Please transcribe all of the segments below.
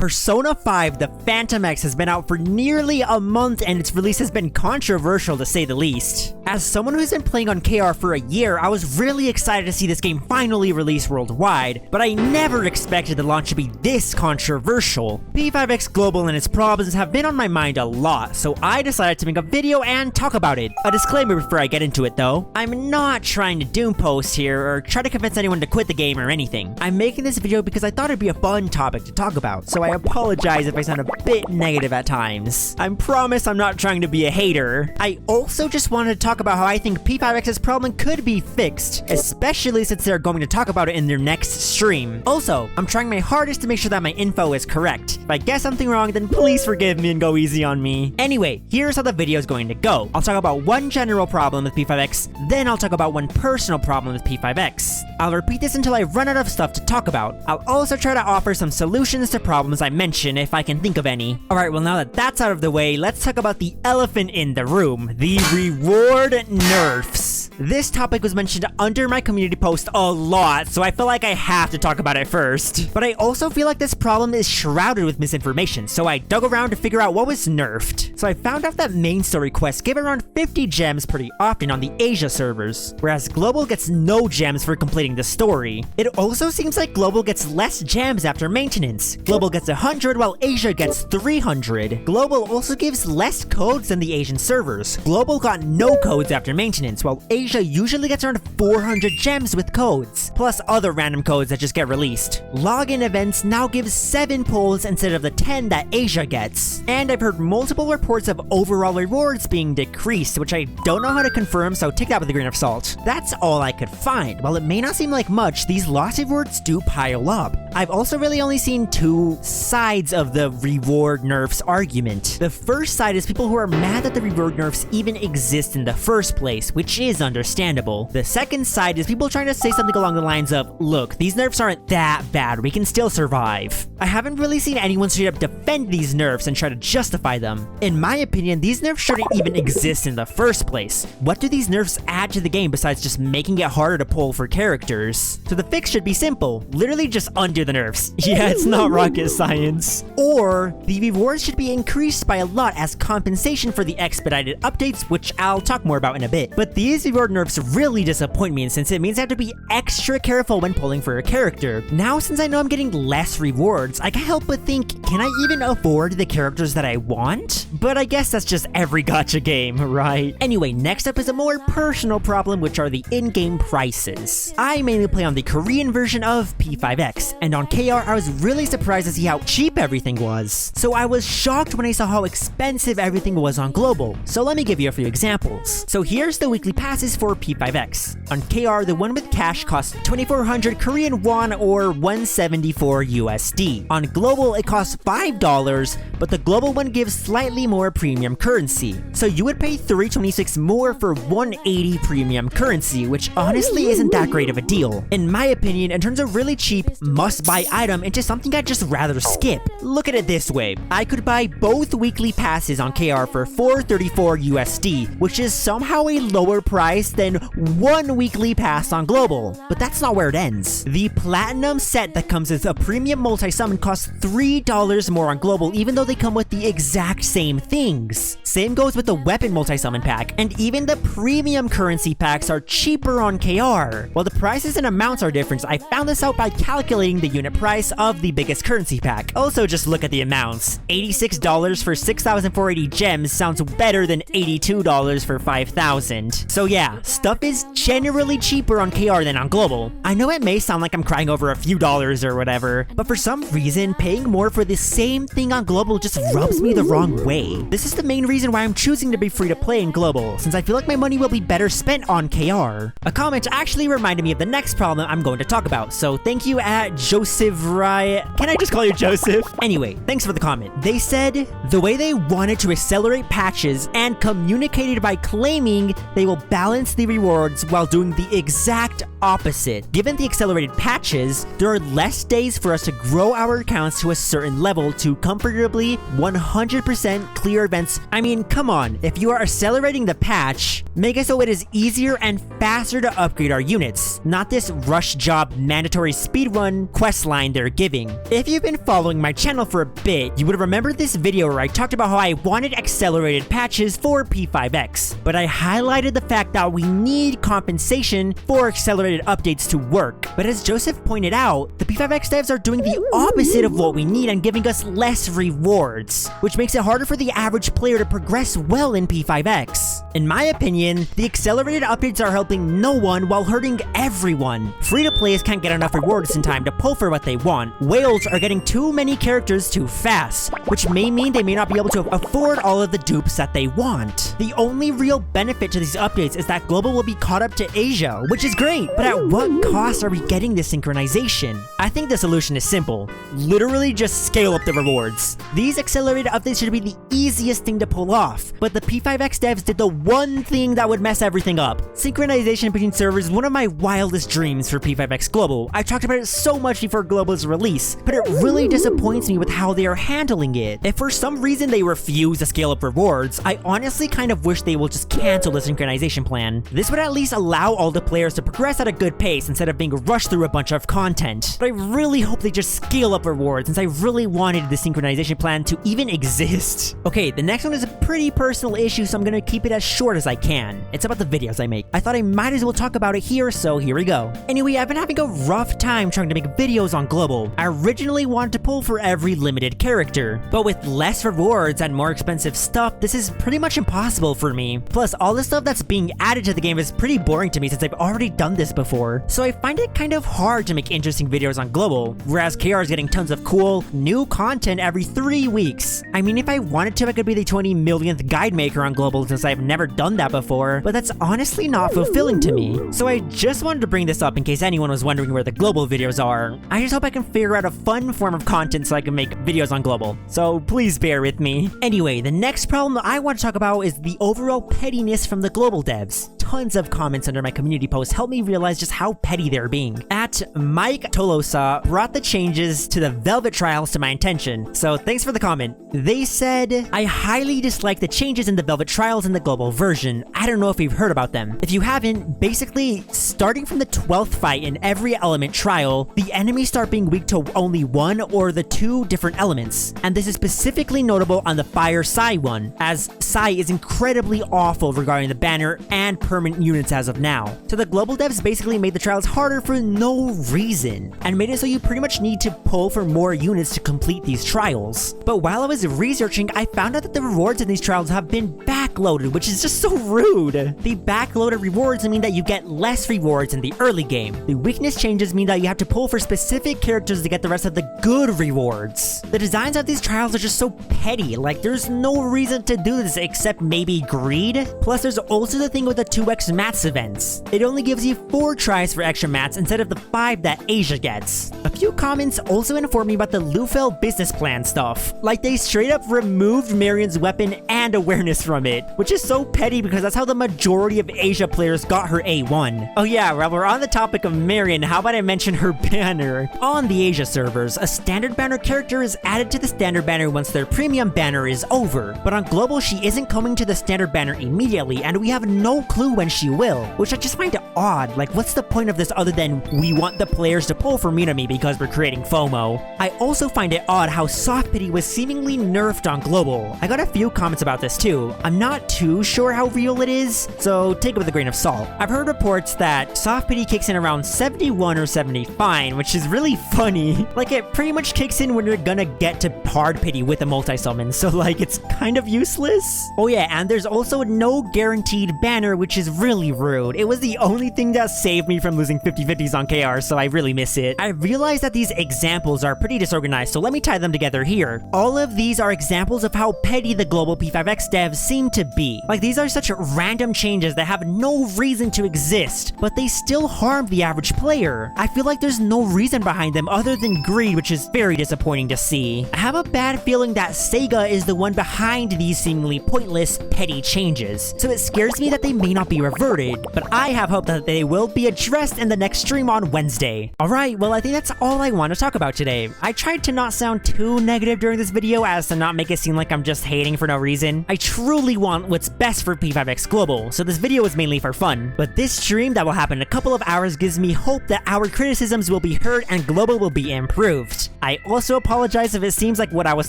Persona 5 The Phantom X has been out for nearly a month and its release has been controversial to say the least. As someone who's been playing on KR for a year, I was really excited to see this game finally release worldwide, but I never expected the launch to be this controversial. P5X Global and its problems have been on my mind a lot, so I decided to make a video and talk about it. A disclaimer before I get into it though, I'm not trying to doom post here or try to convince anyone to quit the game or anything. I'm making this video because I thought it'd be a fun topic to talk about, so I apologize if I sound a bit negative at times. I promise I'm not trying to be a hater. I also just wanted to talk about how I think P5X's problem could be fixed, especially since they're going to talk about it in their next stream. Also, I'm trying my hardest to make sure that my info is correct. If I guess something wrong, then please forgive me and go easy on me. Anyway, here's how the video is going to go. I'll talk about one general problem with P5X, then I'll talk about one personal problem with P5X. I'll repeat this until I run out of stuff to talk about. I'll also try to offer some solutions to problems I mention if I can think of any. Alright, well now that that's out of the way, let's talk about the elephant in the room, the reward nerfs. This topic was mentioned under my community post a lot, so I feel like I have to talk about it first. But I also feel like this problem is shrouded with misinformation, so I dug around to figure out what was nerfed. So I found out that main story quests give around 50 gems pretty often on the Asia servers, whereas Global gets no gems for completing the story. It also seems like Global gets less gems after maintenance. Global gets 100 while Asia gets 300. Global also gives less codes than the Asian servers. Global got no codes after maintenance, while Asia usually gets around 400 gems with codes, plus other random codes that just get released. Login events now give 7 pulls instead of the 10 that Asia gets. And I've heard multiple reports of overall rewards being decreased, which I don't know how to confirm, so take that with a grain of salt. That's all I could find. While it may not seem like much, these lost rewards do pile up. I've also really only seen two sides of the reward nerfs argument. The first side is people who are mad that the reward nerfs even exist in the first place, which is understandable. The second side is people trying to say something along the lines of, look, these nerfs aren't that bad, we can still survive. I haven't really seen anyone straight up defend these nerfs and try to justify them. In my opinion, these nerfs shouldn't even exist in the first place. What do these nerfs add to the game besides just making it harder to pull for characters? So the fix should be simple, literally just undo the nerfs. Yeah, it's not rocket science. Or the rewards should be increased by a lot as compensation for the expedited updates, which I'll talk more about in a bit. But these reward nerfs really disappoint me, since it means I have to be extra careful when pulling for a character. Now, since I know I'm getting less rewards, I can't help but think, can I even afford the characters that I want? But I guess that's just every gacha game, right? Anyway, next up is a more personal problem, which are the in-game prices. I mainly play on the Korean version of P5X, and on KR I was really surprised to see how cheap everything was. So I was shocked when I saw how expensive everything was on Global. So let me give you a few examples. So here's the weekly passes for P5X. On KR, the one with cash costs 2,400 Korean won or 174 USD. On Global, it costs $5, but the Global one gives slightly more premium currency. So you would pay 326 more for 180 premium currency, which honestly isn't that great of a deal. In my opinion, in terms of really cheap, must-buy item, it's just something I'd just rather skip. Look at it this way. I could buy both weekly passes on KR for 434 USD, which is somehow a lower price than one weekly pass on Global. But that's not where it ends. The Platinum set that comes with a premium multi-summon costs $3 more on Global, even though they come with the exact same things. Same goes with the weapon multi-summon pack, and even the premium currency packs are cheaper on KR. While the prices and amounts are different, I found this out by calculating the unit price of the biggest currency pack. Also, just look at the amounts. $86 for 6,480 gems sounds better than $82 for 5,000. So yeah, stuff is generally cheaper on KR than on Global. I know it may sound like I'm crying over a few dollars or whatever, but for some reason, paying more for the same thing on Global just rubs me the wrong way. This is the main reason why I'm choosing to be free to play in Global, since I feel like my money will be better spent on KR. A comment actually reminded me of the next problem I'm going to talk about, so thank you at Joseph Riot. Can I just call you Joseph? Anyway, thanks for the comment. They said the way they wanted to accelerate patches and communicated by claiming claiming they will balance the rewards while doing the exact opposite. Given the accelerated patches, there are less days for us to grow our accounts to a certain level to comfortably 100% clear events. I mean, come on, if you are accelerating the patch, make it so it is easier and faster to upgrade our units, not this rush job mandatory speedrun quest line they're giving. If you've been following my channel for a bit, you would remember this video where I talked about how I wanted accelerated patches for P5X, but I highlighted the fact that we need compensation for accelerated updates to work. But as Joseph pointed out, the P5X devs are doing the opposite of what we need and giving us less rewards, which makes it harder for the average player to progress well in P5X. In my opinion, the accelerated updates are helping no one while hurting everyone. Free-to-players can't get enough rewards in time to pull for what they want. Whales are getting too many characters too fast, which may mean they may not be able to afford all of the dupes that they want. The only real benefit to these updates is that Global will be caught up to Asia, which is great, but at what cost are we getting this synchronization? I think the solution is simple. Literally just scale up the rewards. These accelerated updates should be the easiest thing to pull off, but the P5X devs did the one thing that would mess everything up. Synchronization between servers is one of my wildest dreams for P5X Global. I talked about it so much before Global's release, but it really disappoints me with how they are handling it. If for some reason they refuse to scale up rewards, I honestly kind of wish they will just cancel the synchronization plan. This would at least allow all the players to progress at a good pace instead of being rushed through a bunch of content. But I really hope they just scale up rewards since I really wanted the synchronization plan to even exist. Okay, the next one is a pretty personal issue, so I'm gonna keep it as short as I can. It's about the videos I make. I thought I might as well talk about it here, so here we go. Anyway, I've been having a rough time trying to make videos on Global. I originally wanted to pull for every limited character, but with less rewards and more expensive stuff, this is pretty much impossible for me. Plus, all the stuff that's being added to the game is pretty boring to me since I've already done this before. So I find it kind of hard to make interesting videos on Global, whereas KR is getting tons of cool, new content every 3 weeks. I mean, if I wanted to, I could be the 20 millionth guide maker on Global since I've never done that before, but that's honestly not fulfilling to me. So I just wanted to bring this up in case anyone was wondering where the Global videos are. I just hope I can figure out a fun form of content so I can make videos on Global. So please bear with me. Anyway, the next problem I want to talk about is the overall pettiness from the Global devs. Tons of comments under my community post helped me realize just how petty they're being. At Mike Tolosa brought the changes to the Velvet trials to my attention, so thanks for the comment. They said, I highly dislike the changes in the Velvet trials in the Global version. I don't know if you've heard about them. If you haven't, basically, starting from the 12th fight in every element trial, the enemies start being weak to only one or the two different elements. And this is specifically notable on the Fire Psy one, as Psy is incredibly awful regarding the banner and permanent units as of now. So the Global devs basically made the trials harder for no reason, and made it so you pretty much need to pull for more units to complete these trials. But while I was researching, I found out that the rewards in these trials have been backloaded, which is just so rude. The backloaded rewards mean that you get less rewards in the early game. The weakness changes mean that you have to pull for specific characters to get the rest of the good rewards. The designs of these trials are just so petty, like there's no reason to do this except maybe greed. Plus there's also the thing with the 2x mats events. It only gives you 4 tries for extra mats instead of the 5 that Asia gets. A few comments also informed me about the Lufel business plan stuff. Like they straight up removed Marion's weapon and awareness from it, which is so petty because that's how the majority of Asia players got her A1. Oh yeah, while we're on the topic of Marion, how about I mention her banner? On the Asia servers, a standard banner character is added to the standard banner once their premium banner is over, but on Global she isn't coming to the standard banner immediately, and we have no clue when she will, which I just find odd. Like, what's the point of this other than we want the players to pull for Minami because we're creating FOMO? I also find it odd how soft pity was seemingly nerfed on Global. I got a few comments about this too. I'm not too sure how real it is, so take it with a grain of salt. I've heard reports that soft pity kicks in around 71 or 70 fine, which is really funny. Like, it pretty much kicks in when you're gonna get to hard pity with a multi-summon, so like, it's kind of useless. Oh yeah, and there's also no guaranteed banner, which is really rude. It was the only thing that saved me from losing 50/50s on KR, so I really miss it. I realize that these examples are pretty disorganized, so let me tie them together here. All of these are examples of how petty the Global P5X devs seem to to be. Like, these are such random changes that have no reason to exist, but they still harm the average player. I feel like there's no reason behind them other than greed, which is very disappointing to see. I have a bad feeling that Sega is the one behind these seemingly pointless, petty changes, so it scares me that they may not be reverted, but I have hope that they will be addressed in the next stream on Wednesday. Alright, well I think that's all I want to talk about today. I tried to not sound too negative during this video as to not make it seem like I'm just hating for no reason. I truly want what's best for P5X Global, so this video is mainly for fun. But this stream that will happen in a couple of hours gives me hope that our criticisms will be heard and Global will be improved. I also apologize if it seems like what I was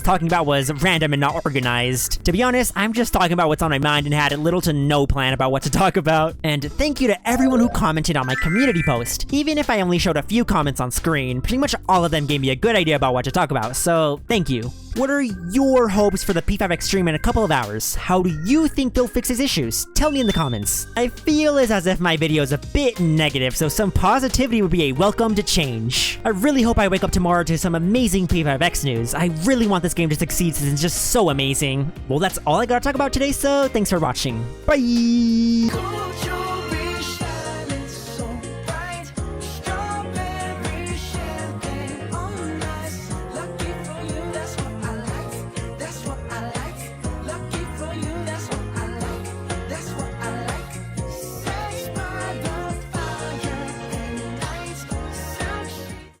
talking about was random and not organized. To be honest, I'm just talking about what's on my mind and had little to no plan about what to talk about. And thank you to everyone who commented on my community post. Even if I only showed a few comments on screen, pretty much all of them gave me a good idea about what to talk about, so thank you. What are your hopes for the P5X stream in a couple of hours? How do you think they'll fix his issues? Tell me in the comments. I feel as if my video is a bit negative, so some positivity would be a welcome to change. I really hope I wake up tomorrow to some amazing P5X news. I really want this game to succeed since it's just so amazing. Well, that's all I gotta talk about today, so thanks for watching. Bye!